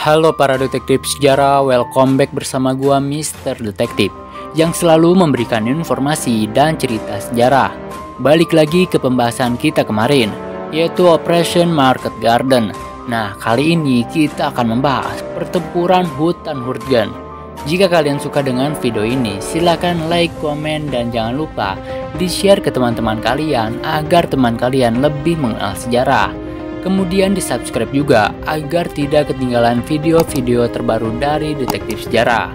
Halo para detektif sejarah, welcome back bersama gua Mr. Detektif yang selalu memberikan informasi dan cerita sejarah. Balik lagi ke pembahasan kita kemarin, yaitu Operation Market Garden. Nah, kali ini kita akan membahas pertempuran hutan Hurtgen. Jika kalian suka dengan video ini, silahkan like, komen, dan jangan lupa di-share ke teman-teman kalian agar teman kalian lebih mengenal sejarah. Kemudian di-subscribe juga agar tidak ketinggalan video-video terbaru dari Detektif Sejarah.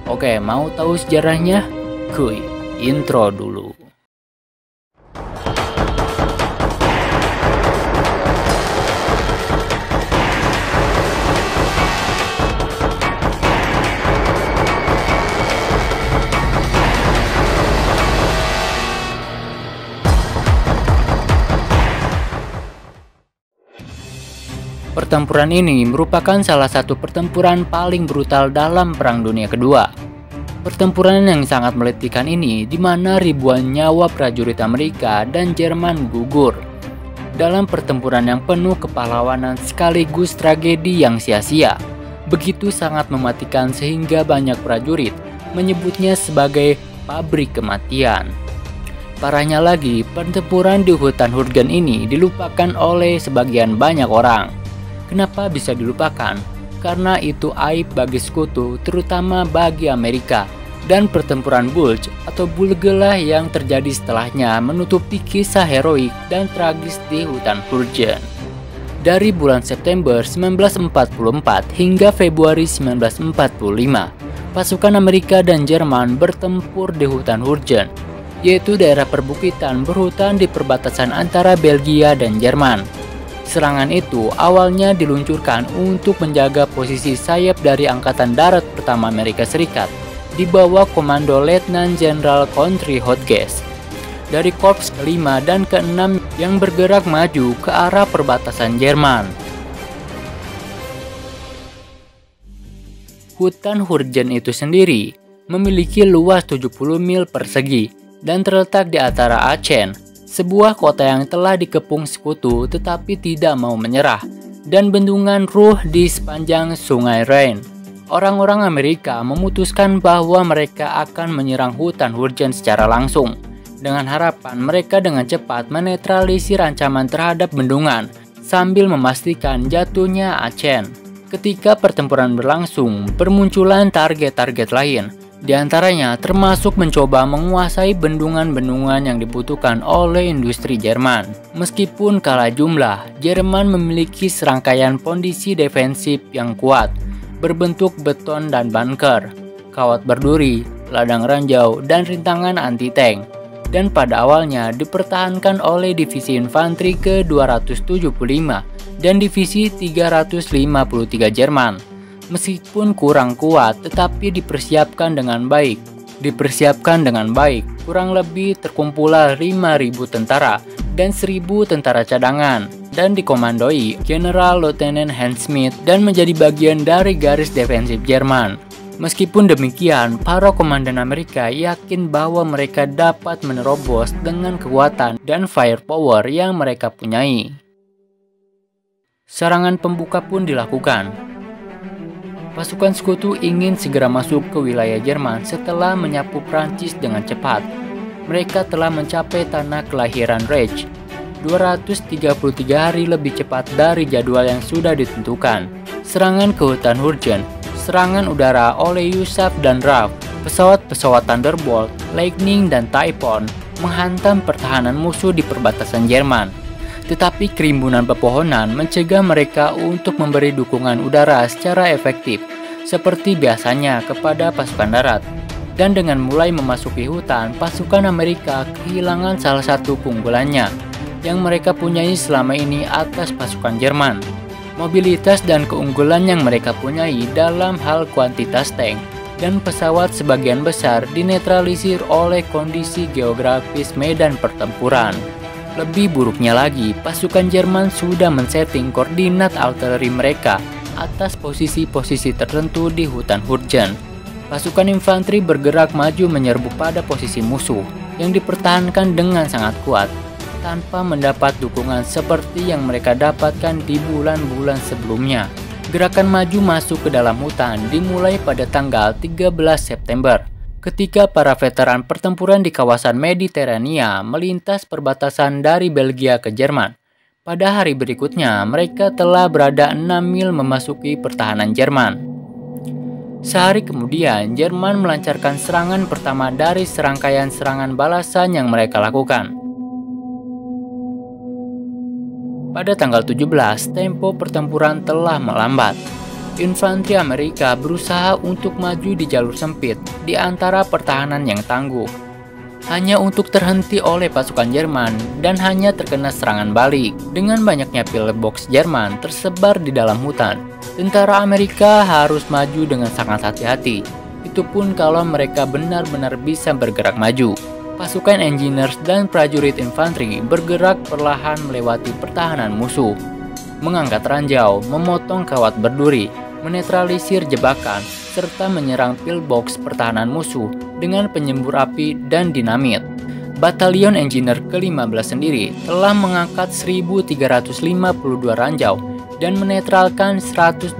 Oke, mau tahu sejarahnya? Kuy, intro dulu. Pertempuran ini merupakan salah satu pertempuran paling brutal dalam Perang Dunia Kedua. Pertempuran yang sangat meletikan ini di mana ribuan nyawa prajurit Amerika dan Jerman gugur. Dalam pertempuran yang penuh kepahlawanan sekaligus tragedi yang sia-sia, begitu sangat mematikan sehingga banyak prajurit menyebutnya sebagai pabrik kematian. Parahnya lagi, pertempuran di hutan Hurtgen ini dilupakan oleh sebagian banyak orang. Kenapa bisa dilupakan? Karena itu aib bagi sekutu, terutama bagi Amerika. Dan pertempuran Bulge atau Bulgelah yang terjadi setelahnya menutupi kisah heroik dan tragis di hutan Hurtgen. Dari bulan September 1944 hingga Februari 1945, pasukan Amerika dan Jerman bertempur di hutan Hurtgen, yaitu daerah perbukitan berhutan di perbatasan antara Belgia dan Jerman. Serangan itu awalnya diluncurkan untuk menjaga posisi sayap dari Angkatan Darat Pertama Amerika Serikat di bawah komando Letnan Jenderal Country Hotchkiss dari Korps ke-5 dan ke-6 yang bergerak maju ke arah perbatasan Jerman. Hutan Hurtgen itu sendiri memiliki luas 70 mil persegi dan terletak di antara Aachen, sebuah kota yang telah dikepung sekutu tetapi tidak mau menyerah, dan bendungan Ruhr di sepanjang Sungai Rhine. Orang-orang Amerika memutuskan bahwa mereka akan menyerang hutan Hurtgen secara langsung, dengan harapan mereka dengan cepat menetralisir ancaman terhadap bendungan sambil memastikan jatuhnya Aachen. Ketika pertempuran berlangsung, bermunculan target-target lain. Di antaranya termasuk mencoba menguasai bendungan-bendungan yang dibutuhkan oleh industri Jerman. Meskipun kalah jumlah, Jerman memiliki serangkaian pondisi defensif yang kuat, berbentuk beton dan bunker, kawat berduri, ladang ranjau, dan rintangan anti-tank. Dan pada awalnya dipertahankan oleh Divisi Infanteri ke-275 dan Divisi 353 Jerman. Meskipun kurang kuat, tetapi dipersiapkan dengan baik. Kurang lebih terkumpullah 5.000 tentara dan 1.000 tentara cadangan, dan dikomandoi General Lieutenant Hans Schmidt dan menjadi bagian dari garis defensif Jerman. Meskipun demikian, para komandan Amerika yakin bahwa mereka dapat menerobos dengan kekuatan dan firepower yang mereka punyai. Serangan pembuka pun dilakukan. Pasukan sekutu ingin segera masuk ke wilayah Jerman setelah menyapu Prancis dengan cepat. Mereka telah mencapai tanah kelahiran Reich 233 hari lebih cepat dari jadwal yang sudah ditentukan. Serangan ke hutan Hurtgen, serangan udara oleh USAF dan RAF, pesawat-pesawat Thunderbolt, Lightning, dan Typhoon menghantam pertahanan musuh di perbatasan Jerman. Tetapi kerimbunan pepohonan mencegah mereka untuk memberi dukungan udara secara efektif seperti biasanya kepada pasukan darat. Dan dengan mulai memasuki hutan, pasukan Amerika kehilangan salah satu keunggulannya yang mereka punyai selama ini atas pasukan Jerman. Mobilitas dan keunggulan yang mereka punyai dalam hal kuantitas tank dan pesawat sebagian besar dinetralisir oleh kondisi geografis medan pertempuran. Lebih buruknya lagi, pasukan Jerman sudah men-setting koordinat artileri mereka atas posisi-posisi tertentu di hutan Hurtgen. Pasukan infanteri bergerak maju menyerbu pada posisi musuh yang dipertahankan dengan sangat kuat, tanpa mendapat dukungan seperti yang mereka dapatkan di bulan-bulan sebelumnya. Gerakan maju masuk ke dalam hutan dimulai pada tanggal 13 September, ketika para veteran pertempuran di kawasan Mediterania melintas perbatasan dari Belgia ke Jerman. Pada hari berikutnya, mereka telah berada 6 mil memasuki pertahanan Jerman. Sehari kemudian, Jerman melancarkan serangan pertama dari serangkaian serangan balasan yang mereka lakukan. Pada tanggal 17, tempo pertempuran telah melambat. Infanteri Amerika berusaha untuk maju di jalur sempit di antara pertahanan yang tangguh, hanya untuk terhenti oleh pasukan Jerman dan hanya terkena serangan balik. Dengan banyaknya pillbox Jerman tersebar di dalam hutan, tentara Amerika harus maju dengan sangat hati-hati. Itu pun kalau mereka benar-benar bisa bergerak maju. Pasukan engineers dan prajurit infanteri bergerak perlahan melewati pertahanan musuh, mengangkat ranjau, memotong kawat berduri, menetralisir jebakan, serta menyerang pillbox pertahanan musuh dengan penyembur api dan dinamit. Batalion Engineer ke-15 sendiri telah mengangkat 1.352 ranjau dan menetralkan 125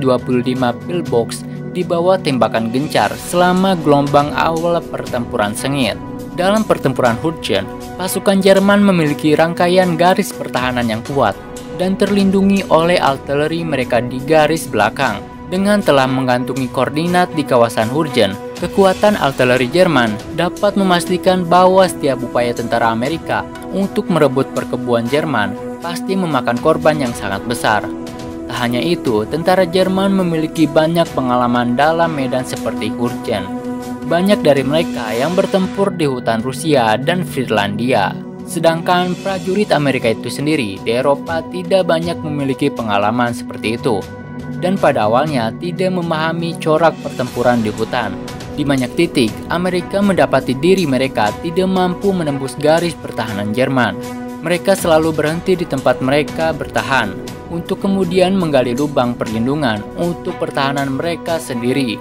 pillbox di bawah tembakan gencar selama gelombang awal pertempuran sengit. Dalam pertempuran Hurtgen, pasukan Jerman memiliki rangkaian garis pertahanan yang kuat dan terlindungi oleh artileri mereka di garis belakang. Dengan telah mengantungi koordinat di kawasan Hurtgen, kekuatan artileri Jerman dapat memastikan bahwa setiap upaya tentara Amerika untuk merebut perkebunan Jerman pasti memakan korban yang sangat besar. Tak hanya itu, tentara Jerman memiliki banyak pengalaman dalam medan seperti Hurtgen. Banyak dari mereka yang bertempur di hutan Rusia dan Finlandia. Sedangkan prajurit Amerika itu sendiri di Eropa tidak banyak memiliki pengalaman seperti itu, dan pada awalnya tidak memahami corak pertempuran di hutan. Di banyak titik, Amerika mendapati diri mereka tidak mampu menembus garis pertahanan Jerman. Mereka selalu berhenti di tempat mereka bertahan, untuk kemudian menggali lubang perlindungan untuk pertahanan mereka sendiri.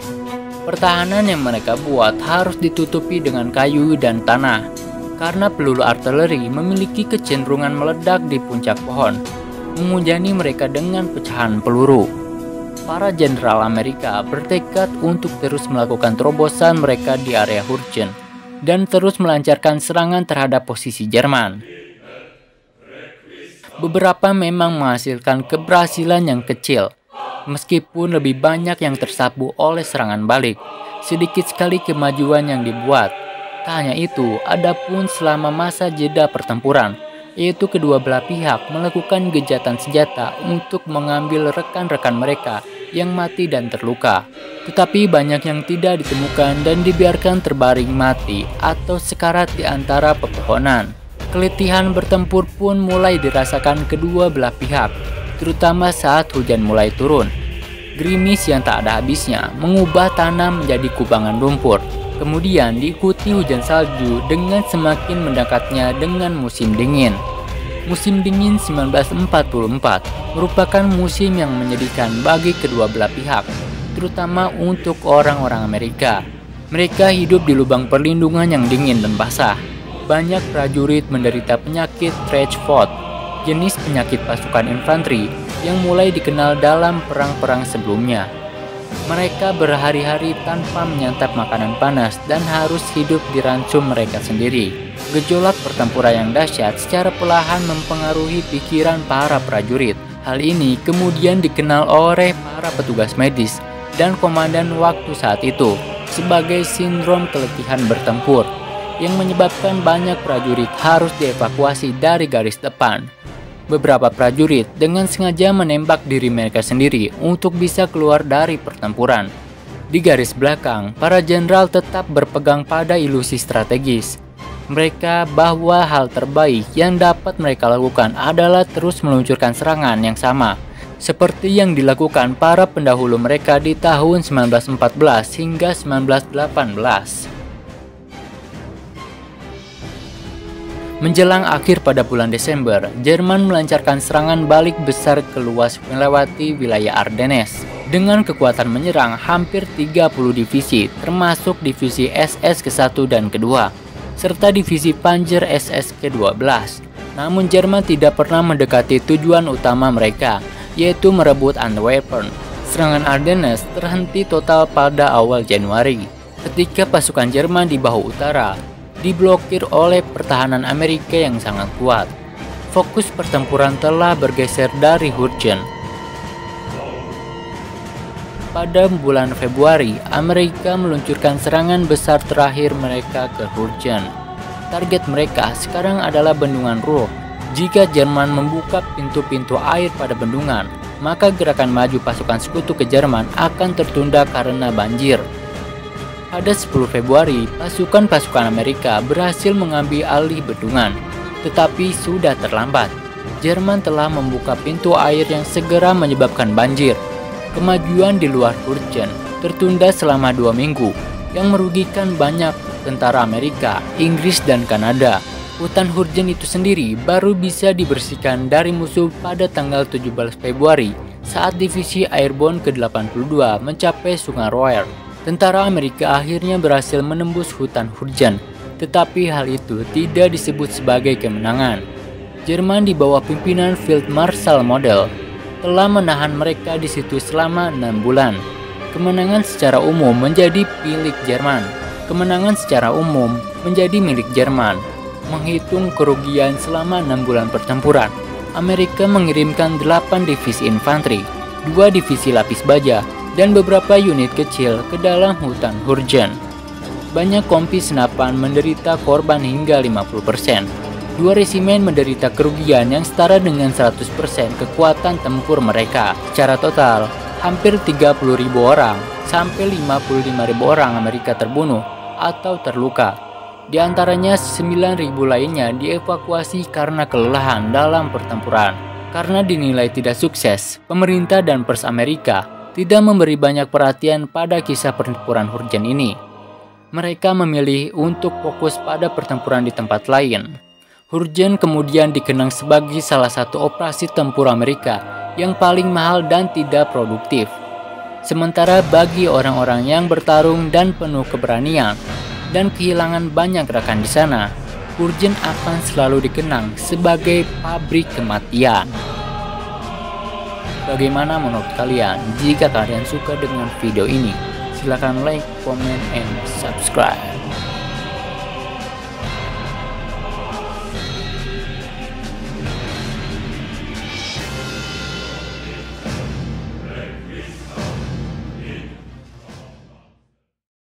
Pertahanan yang mereka buat harus ditutupi dengan kayu dan tanah, karena peluru artileri memiliki kecenderungan meledak di puncak pohon, menghujani mereka dengan pecahan peluru. Para jenderal Amerika bertekad untuk terus melakukan terobosan mereka di area Hurtgen dan terus melancarkan serangan terhadap posisi Jerman. Beberapa memang menghasilkan keberhasilan yang kecil, meskipun lebih banyak yang tersapu oleh serangan balik. Sedikit sekali kemajuan yang dibuat. Tak hanya itu, ada pun selama masa jeda pertempuran, yaitu kedua belah pihak melakukan gencatan senjata untuk mengambil rekan-rekan mereka yang mati dan terluka. Tetapi banyak yang tidak ditemukan dan dibiarkan terbaring mati atau sekarat di antara pepohonan. Keletihan bertempur pun mulai dirasakan kedua belah pihak, terutama saat hujan mulai turun. Gerimis yang tak ada habisnya mengubah tanah menjadi kubangan lumpur. Kemudian diikuti hujan salju dengan semakin mendekatnya dengan musim dingin. Musim dingin 1944 merupakan musim yang menyedihkan bagi kedua belah pihak, terutama untuk orang-orang Amerika. Mereka hidup di lubang perlindungan yang dingin dan basah. Banyak prajurit menderita penyakit trench foot, jenis penyakit pasukan infanteri yang mulai dikenal dalam perang-perang sebelumnya. Mereka berhari-hari tanpa menyantap makanan panas dan harus hidup di rancu mereka sendiri. Gejolak pertempuran yang dahsyat secara perlahan mempengaruhi pikiran para prajurit. Hal ini kemudian dikenal oleh para petugas medis dan komandan waktu saat itu sebagai sindrom keletihan bertempur, yang menyebabkan banyak prajurit harus dievakuasi dari garis depan. Beberapa prajurit dengan sengaja menembak diri mereka sendiri untuk bisa keluar dari pertempuran. Di garis belakang, para jenderal tetap berpegang pada ilusi strategis mereka bahwa hal terbaik yang dapat mereka lakukan adalah terus meluncurkan serangan yang sama, seperti yang dilakukan para pendahulu mereka di tahun 1914 hingga 1918. Menjelang akhir pada bulan Desember, Jerman melancarkan serangan balik besar keluas melewati wilayah Ardennes. Dengan kekuatan menyerang hampir 30 divisi, termasuk divisi SS ke-1 dan ke-2, serta divisi Panzer SS ke-12. Namun Jerman tidak pernah mendekati tujuan utama mereka, yaitu merebut Antwerpen. Serangan Ardennes terhenti total pada awal Januari, ketika pasukan Jerman di bahu utara diblokir oleh pertahanan Amerika yang sangat kuat. Fokus pertempuran telah bergeser dari Hurgen. Pada bulan Februari, Amerika meluncurkan serangan besar terakhir mereka ke Hurgen. Target mereka sekarang adalah bendungan Ruhr. Jika Jerman membuka pintu-pintu air pada bendungan, maka gerakan maju pasukan sekutu ke Jerman akan tertunda karena banjir. Pada 10 Februari, pasukan Amerika berhasil mengambil alih bendungan, tetapi sudah terlambat. Jerman telah membuka pintu air yang segera menyebabkan banjir. Kemajuan di luar Hurgen tertunda selama 2 minggu, yang merugikan banyak tentara Amerika, Inggris, dan Kanada. Hutan Hurgen itu sendiri baru bisa dibersihkan dari musuh pada tanggal 17 Februari saat divisi Airborne ke-82 mencapai Sungai Roer. Tentara Amerika akhirnya berhasil menembus hutan Hurgen, tetapi hal itu tidak disebut sebagai kemenangan. Jerman di bawah pimpinan Field Marshal Model telah menahan mereka di situ selama 6 bulan. Kemenangan secara umum menjadi milik Jerman. Kemenangan secara umum menjadi milik Jerman. Menghitung kerugian selama 6 bulan pertempuran, Amerika mengirimkan 8 divisi infanteri, 2 divisi lapis baja, dan beberapa unit kecil ke dalam hutan Hurgen. Banyak kompi senapan menderita korban hingga 50%. 2 resimen menderita kerugian yang setara dengan 100% kekuatan tempur mereka. Secara total, hampir 30.000 orang sampai 55.000 orang Amerika terbunuh atau terluka. Di antaranya 9.000 lainnya dievakuasi karena kelelahan dalam pertempuran. Karena dinilai tidak sukses, pemerintah dan pers Amerika tidak memberi banyak perhatian pada kisah pertempuran Hurgen ini. Mereka memilih untuk fokus pada pertempuran di tempat lain. Hurgen kemudian dikenang sebagai salah satu operasi tempur Amerika yang paling mahal dan tidak produktif. Sementara bagi orang-orang yang bertarung dan penuh keberanian dan kehilangan banyak rekan di sana, Hurgen akan selalu dikenang sebagai pabrik kematian. Bagaimana menurut kalian? Jika kalian suka dengan video ini, silahkan like, comment, and subscribe.